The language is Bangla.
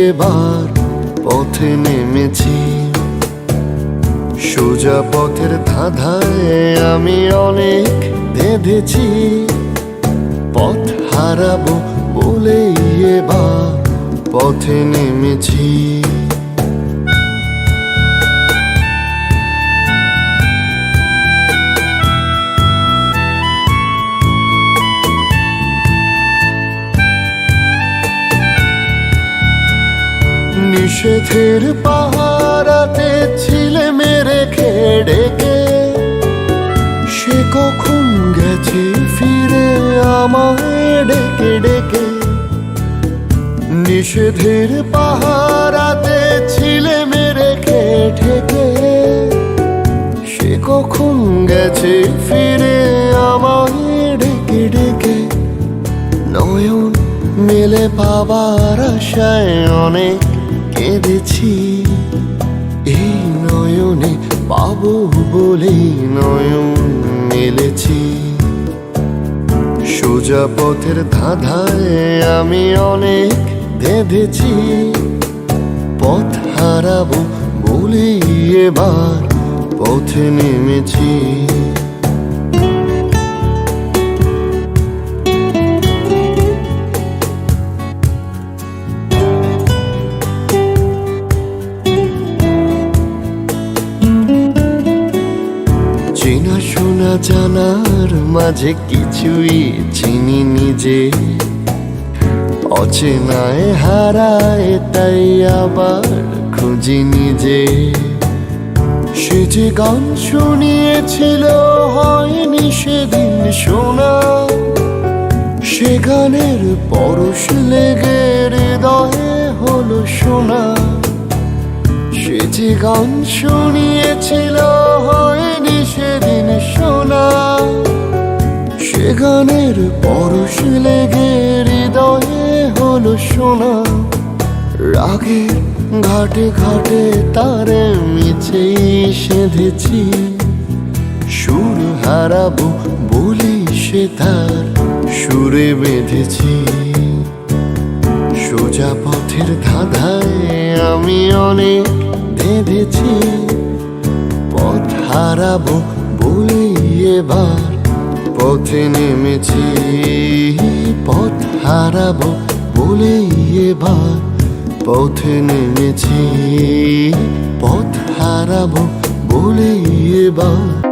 এবার পথে নেমেছি, সোজা পথের ধাঁধায় আমি অনেক বেঁধেছি। পথ হারাবো বলেই এবার পথে নেমেছি। নিষেধের পাহারাতে ছিলে মেরে ডেকে, সে কখন গেছে ফিরে আমায় ডেকে ডেকে। নিষেধের পাহারাতে ছিলে মেরে ঠেকে, সে কখন গেছে ফিরে আমায় ডেকে ডেকে। নয়ন মেলে পাবার আশায় অনেক কেঁদেছি, এই নয়নে পাবো বলেই নয়ন মেলেছি। সোজা পথের ধাঁধায় আমি অনেক বেঁধেছি, পথ হারাবো বলে এবার পথে নেমেছি। চেনা শোনা জানার মাঝে কিছুই চিনি নিজে, অচেনায় হারায় তাই আবার খুঁজি নিজে। সে যে গান শুনিয়েছিল হয়নি সেদিন শোনা, সে গানের পরশ লেগে হৃদয়ে হলো শোনা। সে যে গান শুনিয়েছিল হয়নি সেদিন শোনা, সে গানের পরশ লেগে হৃদয়ে হলো শোনা। রাগের ঘাটে ঘাটে তারে মিছেই সেধেছি, সুর হারাবো বলি সে তার সুরে বেঁধেছি। সোজা পথের ধাঁধায় আমি অনেক বেঁধেছি, পথ হারাবো বলে এবার পথে নেমেছি। পথ হারাবো বলে এবার পথে নেমেছি, পথ হারাবো বলে এবার